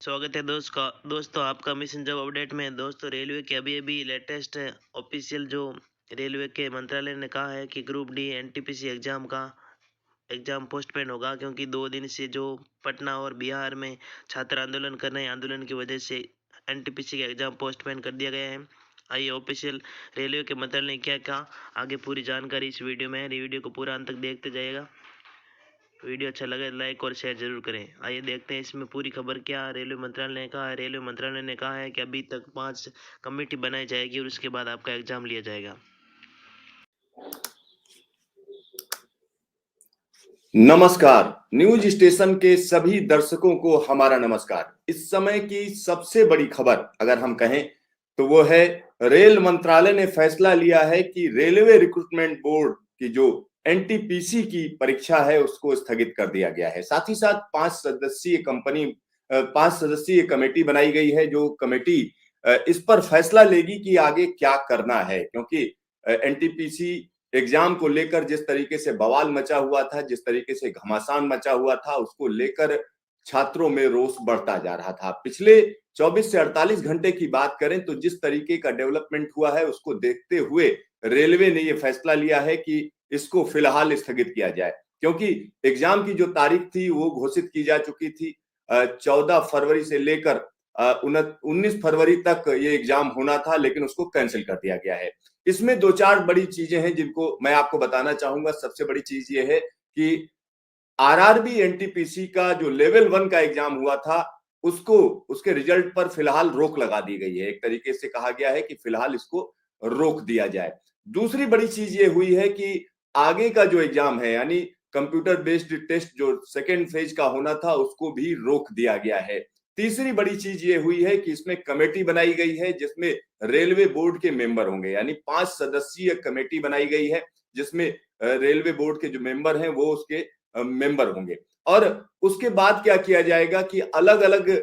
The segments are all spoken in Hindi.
स्वागत है दोस्तों आपका मिशन जॉब अपडेट में। दोस्तों रेलवे के अभी लेटेस्ट ऑफिशियल जो रेलवे के मंत्रालय ने कहा है कि group D NTPC exam postpone होगा, क्योंकि 2 दिन से जो पटना और बिहार में छात्र आंदोलन कर रहे हैं, आंदोलन की वजह से एनटीपीसी का एग्जाम पोस्टपोन कर दिया गया है। आइए ऑफिशियल रेलवे के मंत्रालय ने क्या कहा, आगे पूरी जानकारी इस वीडियो में है। वीडियो को पूरा अंत तक देखते जाइएगा। वीडियो अच्छा लगे लाइक और शेयर जरूर करें। आइए देखते हैं इसमें पूरी खबर क्या रेलवे मंत्रालय ने कहा है। रेलवे मंत्रालय ने कहा है कि अभी तक 5 कमेटी बनाई जाएगी और उसके बाद आपका एग्जाम लिया जाएगा। नमस्कार, न्यूज स्टेशन के सभी दर्शकों को हमारा नमस्कार। इस समय की सबसे बड़ी खबर अगर हम कहें तो वो है रेल मंत्रालय ने फैसला लिया है कि रेलवे रिक्रूटमेंट बोर्ड की जो एनटीपीसी की परीक्षा है उसको स्थगित कर दिया गया है। साथ ही साथ 5 सदस्यीय कमेटी बनाई गई है, जो कमेटी इस पर फैसला लेगी कि आगे क्या करना है, क्योंकि एनटीपीसी एग्जाम को लेकर जिस तरीके से बवाल मचा हुआ था, जिस तरीके से घमासान मचा हुआ था, उसको लेकर छात्रों में रोष बढ़ता जा रहा था। पिछले 24 से 48 घंटे की बात करें तो जिस तरीके का डेवलपमेंट हुआ है उसको देखते हुए रेलवे ने यह फैसला लिया है कि इसको फिलहाल स्थगित किया जाए, क्योंकि एग्जाम की जो तारीख थी वो घोषित की जा चुकी थी। 14 फरवरी से लेकर 19 फरवरी तक ये एग्जाम होना था, लेकिन उसको कैंसिल कर दिया गया है। इसमें 2-4 बड़ी चीजें हैं जिनको मैं आपको बताना चाहूंगा। सबसे बड़ी चीज ये है कि आरआरबी एनटीपीसी का जो लेवल 1 का एग्जाम हुआ था उसको उसके रिजल्ट पर फिलहाल रोक लगा दी गई है। एक तरीके से कहा गया है कि फिलहाल इसको रोक दिया जाए। दूसरी बड़ी चीज ये हुई है कि आगे का जो एग्जाम है, यानी कंप्यूटर बेस्ड टेस्ट जो सेकेंड फेज का होना था, उसको भी रोक दिया गया है। तीसरी बड़ी चीज ये हुई है कि इसमें कमेटी बनाई गई है जिसमें रेलवे बोर्ड के मेंबर होंगे, यानी 5 सदस्यीय कमेटी बनाई गई है जिसमें रेलवे बोर्ड के जो मेंबर हैं वो उसके मेंबर होंगे। और उसके बाद क्या किया जाएगा कि अलग अलग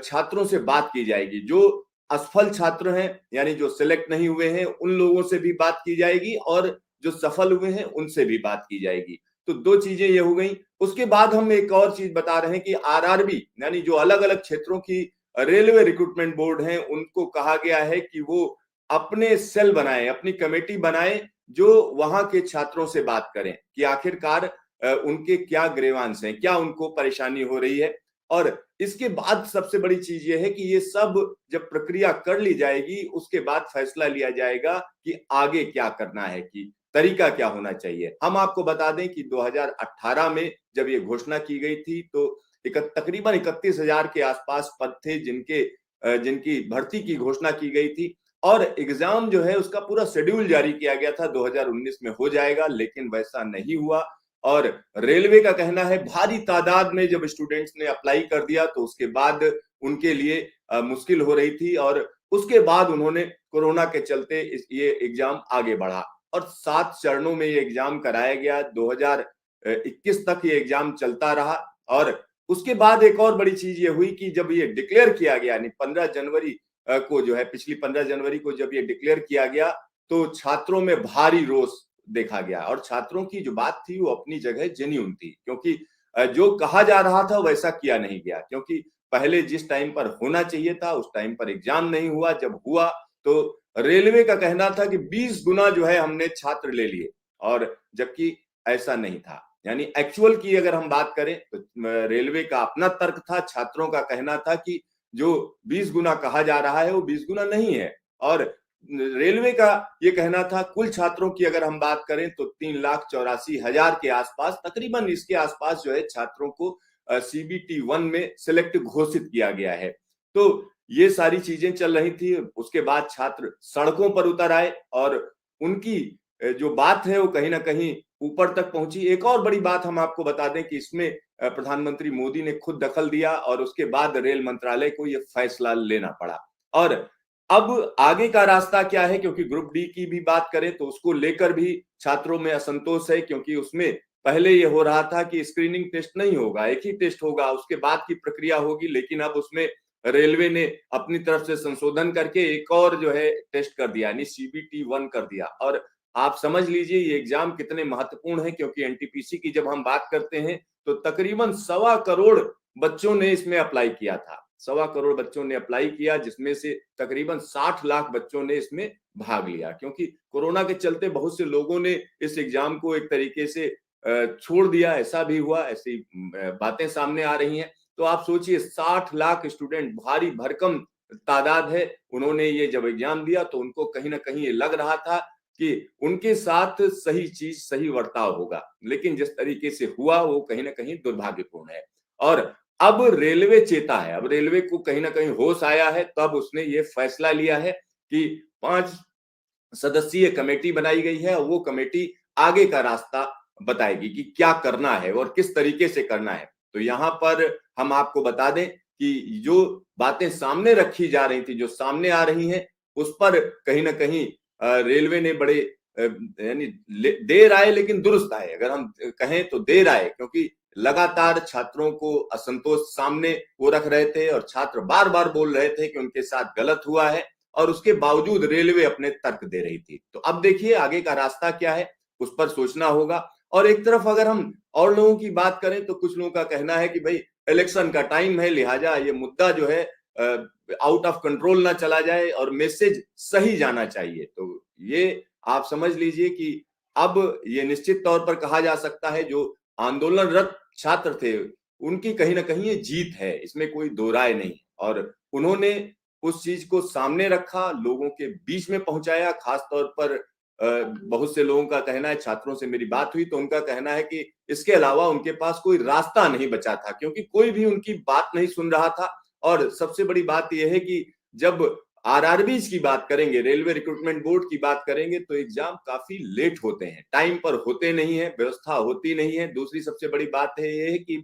छात्रों से बात की जाएगी। जो असफल छात्र हैं, यानी जो सिलेक्ट नहीं हुए हैं, उन लोगों से भी बात की जाएगी और जो सफल हुए हैं उनसे भी बात की जाएगी। तो 2 चीजें ये हो गई। उसके बाद हम एक और चीज बता रहे हैं कि आरआरबी यानी जो अलग अलग क्षेत्रों की रेलवे रिक्रूटमेंट बोर्ड हैं, उनको कहा गया है कि वो अपने सेल बनाएं, अपनी कमेटी बनाएं जो वहां के छात्रों से बात करें कि आखिरकार उनके क्या ग्रीवांस हैं, क्या उनको परेशानी हो रही है। और इसके बाद सबसे बड़ी चीज ये है कि ये सब जब प्रक्रिया कर ली जाएगी उसके बाद फैसला लिया जाएगा कि आगे क्या करना है, कि तरीका क्या होना चाहिए। हम आपको बता दें कि 2018 में जब ये घोषणा की गई थी तो तकरीबन 31,000 के आसपास पद थे जिनकी भर्ती की घोषणा की गई थी, और एग्जाम जो है उसका पूरा शेड्यूल जारी किया गया था 2019 में हो जाएगा, लेकिन वैसा नहीं हुआ। और रेलवे का कहना है भारी तादाद में जब स्टूडेंट्स ने अप्लाई कर दिया तो उसके बाद उनके लिए मुश्किल हो रही थी, और उसके बाद उन्होंने कोरोना के चलते ये एग्जाम आगे बढ़ा और 7 चरणों में ये एग्जाम कराया गया। 2021 तक ये एग्जाम चलता रहा। और उसके बाद एक और बड़ी चीज ये हुई कि जब ये डिक्लेयर किया गया, यानी 15 जनवरी को जो है, पिछली 15 जनवरी को जब ये डिक्लेयर किया गया तो छात्रों में भारी रोष देखा गया। और छात्रों की जो बात थी वो अपनी जगह जेन्युइन थी, क्योंकि जो कहा जा रहा था वैसा किया नहीं गया, क्योंकि पहले जिस टाइम पर होना चाहिए था उस टाइम पर एग्जाम नहीं हुआ। जब हुआ तो रेलवे का कहना था कि 20 गुना जो है हमने छात्र ले लिए, और जबकि ऐसा नहीं था। यानी एक्चुअल की अगर हम बात करें तो रेलवे का अपना तर्क था, छात्रों का कहना था कि जो 20 गुना कहा जा रहा है वो 20 गुना नहीं है। और रेलवे का ये कहना था कुल छात्रों की अगर हम बात करें तो 3,84,000 के आसपास, तकरीबन इसके आसपास जो है छात्रों को सीबीटी 1 में सिलेक्ट घोषित किया गया है। तो ये सारी चीजें चल रही थी। उसके बाद छात्र सड़कों पर उतर आए और उनकी जो बात है वो कहीं ना कहीं ऊपर तक पहुंची। एक और बड़ी बात हम आपको बता दें कि इसमें प्रधानमंत्री मोदी ने खुद दखल दिया और उसके बाद रेल मंत्रालय को यह फैसला लेना पड़ा। और अब आगे का रास्ता क्या है, क्योंकि ग्रुप डी की भी बात करें तो उसको लेकर भी छात्रों में असंतोष है, क्योंकि उसमें पहले ये हो रहा था कि स्क्रीनिंग टेस्ट नहीं होगा, एक ही टेस्ट होगा, उसके बाद की प्रक्रिया होगी। लेकिन अब उसमें रेलवे ने अपनी तरफ से संशोधन करके एक और जो है टेस्ट कर दिया, यानी सीबीटी 1 कर दिया। और आप समझ लीजिए ये एग्जाम कितने महत्वपूर्ण है, क्योंकि एनटीपीसी की जब हम बात करते हैं तो तकरीबन 1.25 करोड़ बच्चों ने इसमें अप्लाई किया था। 1.25 करोड़ बच्चों ने अप्लाई किया, जिसमें से तकरीबन 60 लाख बच्चों ने इसमें भाग लिया, क्योंकि कोरोना के चलते बहुत से लोगों ने इस एग्जाम को एक तरीके से छोड़ दिया, ऐसा भी हुआ, ऐसी बातें सामने आ रही हैं। तो आप सोचिए 60 लाख स्टूडेंट, भारी भरकम तादाद है, उन्होंने ये जब एग्जाम दिया तो उनको कहीं ना कहीं ये लग रहा था कि उनके साथ सही चीज, सही बर्ताव होगा, लेकिन जिस तरीके से हुआ वो कहीं ना कहीं दुर्भाग्यपूर्ण है। और अब रेलवे चेता है, अब रेलवे को कहीं ना कहीं होश आया है, तब उसने ये फैसला लिया है कि 5 सदस्यीय कमेटी बनाई गई है और वो कमेटी आगे का रास्ता बताएगी कि क्या करना है और किस तरीके से करना है। तो यहाँ पर हम आपको बता दें कि जो बातें सामने रखी जा रही थी, जो सामने आ रही हैं, उस पर कहीं ना कहीं रेलवे ने बड़े यानी देर आए लेकिन दुरुस्त आए, अगर हम कहें तो देर आए, क्योंकि लगातार छात्रों को असंतोष सामने वो रख रहे थे और छात्र बार बार बोल रहे थे कि उनके साथ गलत हुआ है, और उसके बावजूद रेलवे अपने तर्क दे रही थी। तो अब देखिए आगे का रास्ता क्या है, उस पर सोचना होगा। और एक तरफ अगर हम और लोगों की बात करें तो कुछ लोगों का कहना है कि भाई इलेक्शन का टाइम है, लिहाजा ये मुद्दा जो है आउट ऑफ कंट्रोल ना चला जाए और मैसेज सही जाना चाहिए। तो ये आप समझ लीजिए कि अब ये निश्चित तौर पर कहा जा सकता है जो आंदोलनरत छात्र थे उनकी कहीं ना कहीं ये जीत है, इसमें कोई दो राय नहीं। और उन्होंने उस चीज को सामने रखा, लोगों के बीच में पहुंचाया। खास तौर पर बहुत से लोगों का कहना है, छात्रों से मेरी बात हुई तो उनका कहना है कि इसके अलावा उनके पास कोई रास्ता नहीं बचा था, क्योंकि कोई भी उनकी बात नहीं सुन रहा था। और सबसे बड़ी बात यह है कि जब आरआरबीज की बात करेंगे, रेलवे रिक्रूटमेंट बोर्ड की बात करेंगे, तो एग्जाम काफी लेट होते हैं, टाइम पर होते नहीं है, व्यवस्था होती नहीं है। दूसरी सबसे बड़ी बात है ये है कि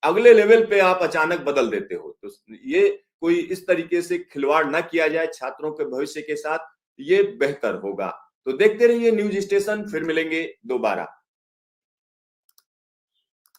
अगले लेवल पे आप अचानक बदल देते हो। तो ये कोई इस तरीके से खिलवाड़ ना किया जाए छात्रों के भविष्य के साथ, ये बेहतर होगा। तो देखते रहिए न्यूज स्टेशन, फिर मिलेंगे दोबारा।